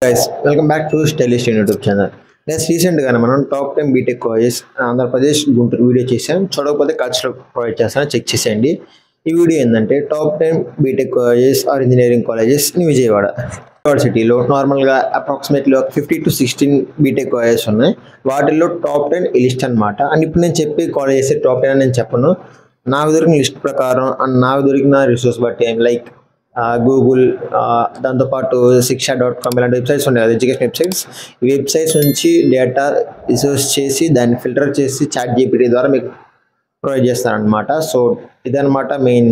Guys, welcome back to Stylist YouTube channel. Recent గా మనం top 10 BTech colleges Andhra Pradesh Guntur video చేసాం. చూడకపోతే కల్చరల్ ప్రొవైడ్ చేస్తాను, చెక్ చేసేయండి. ఈ వీడియో ఏంటంటే top 10 BTech colleges or engineering colleges in Vijayawada యూనివర్సిటీలో నార్మల్గా అప్రాక్సిమేట్లీ 50 to 16 బీటెక్ కాలేజెస్ ఉన్నాయి. వాటిల్లో టాప్ 10 ఈ లిస్ట్ అనమాట. అండ్ ఇప్పుడు నేను చెప్పే కాలేజెస్ టాప్ 10 అని నేను చెప్పను. నాకు దొరికిన లిస్ట్ ప్రకారం అండ్ నాకు దొరికిన రిసోర్స్ బట్టి లైక్ గూగుల్, దాంతోపాటు శిక్ష.com ఇలాంటి వెబ్సైట్స్ ఉన్నాయి కదా, ఎడ్యుకేషన్ వెబ్సైట్స్. ఈ వెబ్సైట్స్ నుంచి డేటా రిసోర్స్ చేసి దాన్ని ఫిల్టర్ చేసి చాట్ జీపీటీ ద్వారా మీకు ప్రొవైడ్ చేస్తారనమాట. సో ఇదనమాట మెయిన్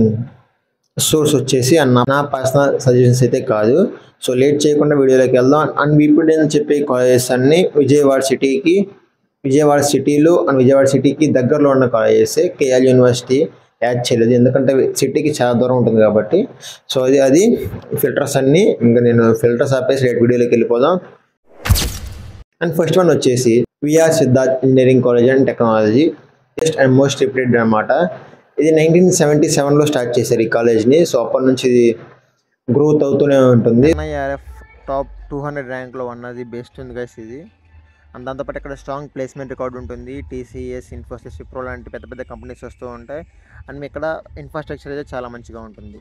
సోర్స్ వచ్చేసి. అండ్ నా పర్సనల్ సజెషన్స్ అయితే కాదు. సో లేట్ చేయకుండా వీడియోలోకి వెళ్దాం. అండ్ ఇప్పుడు నేను చెప్పే కాలేజెస్ అన్నీ విజయవాడ సిటీలో అండ్ విజయవాడ సిటీకి దగ్గరలో ఉన్న కాలేజెస్. కేఎల్ యూనివర్సిటీ యాడ్ చేయలేదు ఎందుకంటే సిటీకి చాలా దూరం ఉంటుంది కాబట్టి. సో అది ఫిల్టర్స్ అన్నీ ఇంకా నేను ఫిల్టర్స్ ఆపేసి రేట్ వీడియోలోకి వెళ్ళిపోదాం. అండ్ ఫస్ట్ వన్ వచ్చేసి VR Siddharth engineering college and technology, best and most reputed అనమాట. ఇది 1977లో స్టార్ట్ చేశారు ఈ కాలేజ్ని. సో అప్పటి నుంచి ఇది గ్రోత్ అవుతూనే ఉంటుంది. NIRF టాప్ 200 ర్యాంక్లో ఉన్నది బెస్ట్ ఉంది గైస్ ఇది. అండ్ దాంతోపాటు ఇక్కడ స్ట్రాంగ్ ప్లేస్మెంట్ రికార్డు ఉంటుంది. TCS, ఇన్ఫోసిస్, విప్రో లాంటి పెద్ద పెద్ద కంపెనీస్ వస్తూ ఉంటాయి. అండ్ మీ ఇక్కడ ఇన్ఫ్రాస్ట్రక్చర్ అయితే చాలా మంచిగా ఉంటుంది.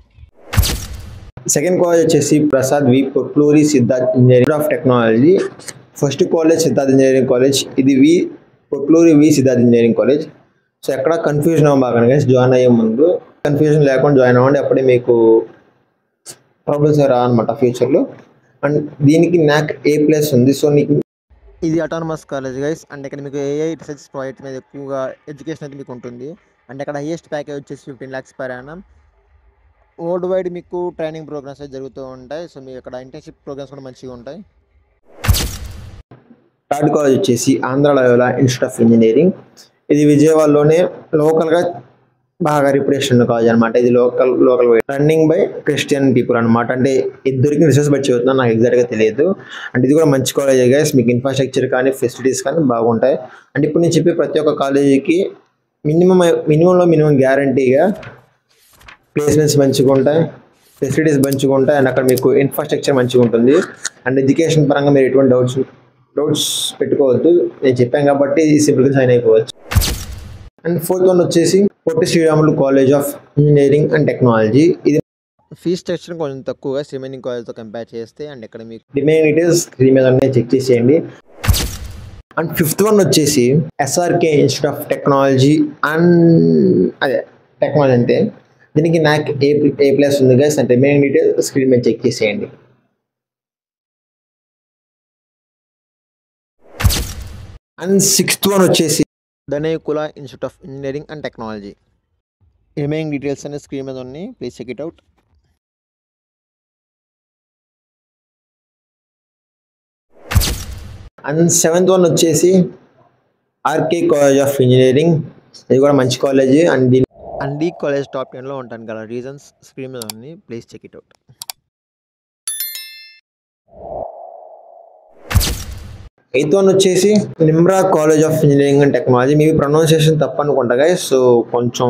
సెకండ్ కాలేజ్ వచ్చేసి Prasad V Potluri Siddharth engineering of technology. First college Siddharth engineering college, ఇది Potluri Siddharth engineering college. So ఎక్కడ కన్ఫ్యూజన్ అవ్వబాకండి గైస్, జాయిన్ అయ్యే ముందు కన్ఫ్యూజన్ లేకుండా జాయిన్ అవ్వండి, అప్పుడే మీకు ప్రాబ్లమ్స్ రావన్నమాట ఫ్యూచర్లో. అండ్ దీనికి NAC A+ ఉంది. సో నీకు ఇది అటానమస్ కాలేజ్ గైస్. అండ్ ఇక్కడ మీకు AI రీసెర్చ్ ప్రాజెక్ట్ మీద ఎక్కువగా ఎడ్యుకేషన్ అయితే మీకు ఉంటుంది. అండ్ ఇక్కడ హైయెస్ట్ ప్యాకేజ్ వచ్చేసి 15 lakhs per annum. World wide మీకు ట్రైనింగ్ ప్రోగ్రామ్స్ అయితే జరుగుతూ ఉంటాయి. సో మీకు ఇక్కడ ఇంటర్న్షిప్ ప్రోగ్రామ్స్ కూడా మంచిగా ఉంటాయి. థర్డ్ కాలేజ్ వచ్చేసి Andhra Loyola institute of engineering. ఇది విజయవాడలోనే లోకల్గా బాగా రిప్యుటేషన్ కాలేజ్ అనమాట. ఇది local running by Christian people అనమాట. అంటే ఇద్దరికి రిసోర్స్ బట్టి చదువుతున్నా, నాకు ఎగ్జాక్ట్గా తెలియదు. అంటే ఇది కూడా మంచి కాలేజ్ గైస్, మీకు ఇన్ఫ్రాస్ట్రక్చర్ కానీ ఫెసిలిటీస్ కానీ బాగుంటాయి. అంటే ఇప్పుడు నేను చెప్పే ప్రతి ఒక్క కాలేజీకి మినిమం గ్యారంటీగా ప్లేస్మెంట్స్ మంచిగా ఉంటాయి, ఫెసిలిటీస్ మంచిగా ఉంటాయి. అండ్ అక్కడ మీకు ఇన్ఫ్రాస్ట్రక్చర్ మంచిగా ఉంటుంది. అండ్ ఎడ్యుకేషన్ పరంగా మీరు ఎటువంటి డౌట్స్ పెట్టుకోవద్దు, నేను చెప్పాను కాబట్టి సింపుల్గా జాయిన్ అయిపోవచ్చు. అండ్ ఫోర్త్ వన్ వచ్చేసి Potti Sriramulu college of engineering and technology. ఇది ఫీజ్ స్ట్రక్చర్ కొంచెం తక్కువగా రిమైనింగ్ కాలేజ్తో కంపేర్ చేస్తే. అండ్ ఇక్కడ మీకు రిమైనింగ్ డీటెయిల్స్ స్క్రీన్ మీద ఉన్నాయి, చెక్ చేసేయండి. అండ్ ఫిఫ్త్ వన్ వచ్చేసి SRK institute of technology technology అంటే దీనికి NAC A+ ఉంది guys. And remaining details screen మీద చెక్ చేసేయండి. అండ్ సిక్స్త్ వన్ వచ్చేసి Dhanekula institute of engineering and technology. Remaining details అనే స్క్రీన్ మీద ఉన్నాయి, please check it out. And seventh one వచ్చేసి RK కాలేజ్ ఆఫ్ ఇంజనీరింగ్. ఇది కూడా మంచి కాలేజ్. అండ్ ఈ కాలేజ్ టాప్ 10లో ఉంటాను గల రీజన్స్ స్క్రీన్ మీద ఉన్నాయి, please check it out. Eighth one వచ్చేసి Nimra college of engineering and technology. మీ ప్రొనౌన్సియేషన్ తప్పు అనుకుంటా గైస్, సో కొంచెం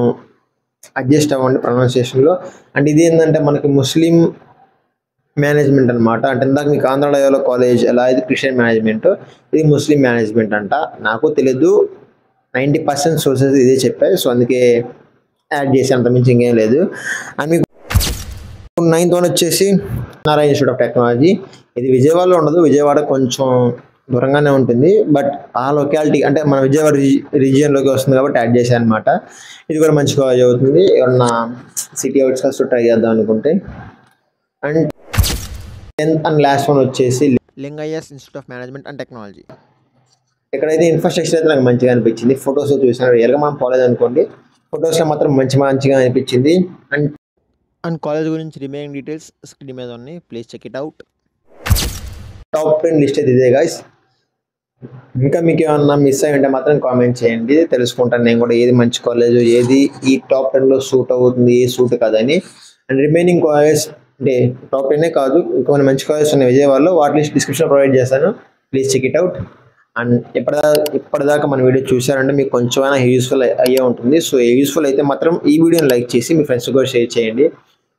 అడ్జస్ట్ అవ్వండి ప్రొనౌన్సియేషన్లో. అండ్ ఇది ఏంటంటే మనకి ముస్లిం మేనేజ్మెంట్ అనమాట. అంటే ఇందాక మీకు ఆంధ్ర లయోలా కాలేజ్ ఎలా ఇది క్రిస్టియన్ మేనేజ్మెంట్, ఇది ముస్లిం మేనేజ్మెంట్ అంట. నాకు తెలీదు, 90% సోర్సెస్ ఇదే చెప్పాయి, సో అందుకే యాడ్ చేసి అంత మించి ఇంకేం లేదు. అండ్ మీకు నైన్త్ వన్ వచ్చేసి నారాయణ ఇన్స్టిట్యూట్ ఆఫ్ టెక్నాలజీ. ఇది విజయవాడలో ఉండదు, విజయవాడ కొంచెం దూరంగానే ఉంటుంది. బట్ ఆ లొకాలిటీ అంటే మన విజయవాడ రీజియన్లోకి వస్తుంది కాబట్టి యాడ్ చేశాను అనమాట. ఇది కూడా మంచి కాలేజ్ అవుతుంది ఎవరన్నా సిటీ అవుట్స్కట్స్ ట్రై చేద్దాం అనుకుంటే. And 10th and last one వచ్చేసి Lingaya's institute of management and technology. ఇక్కడైతే ఇన్ఫ్రాస్ట్రక్చర్ అయితే నాకు మంచిగా అనిపించింది. ఫొటోస్లో చూసాను, రియల్గా మనం పోలేదు అనుకోండి, ఫొటోస్లో మాత్రం మంచిగా అనిపించింది. అండ్ కాలేజ్ గురించి రిమైనింగ్ డీటెయిల్స్ స్క్రీన్ మీద ఉన్నాయి, please check it out. Top 10 list అయితే ఇదే గైస్. ఇంకా మీకు ఏమన్నా మిస్ అయ్యి ఉంటే మాత్రం కామెంట్ చేయండి, తెలుసుకుంటాను నేను కూడా ఏది మంచి కాలేజ్, ఏది ఈ టాప్ 10లో సూట్ అవుతుంది, ఏ సూట్ కాదని. అండ్ రిమైనింగ్ కాలేజ్ అంటే టాప్ 10 కాదు, ఇంకొన్ని మంచి కాలేజెస్ ఉన్నాయి విజయవాడలో, వాటి లిస్ట్ డిస్క్రిప్షన్ ప్రొవైడ్ చేస్తాను, please check it out. And ఇప్పటిదాకా మన వీడియో చూసారంటే మీకు కొంచెమైనా యూస్ఫుల్ అయ్యే ఉంటుంది. సో యూస్ఫుల్ అయితే మాత్రం ఈ వీడియోని లైక్ చేసి మీ ఫ్రెండ్స్ కూడా షేర్ చేయండి,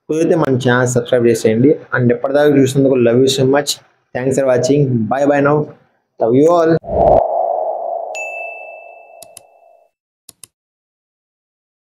కుదిరితే మన ఛానల్ సబ్స్క్రైబ్ చేసేయండి. అండ్ ఎప్పటిదాకా చూసినందుకు love you so much. Thanks for watching. Bye bye now. Love you all.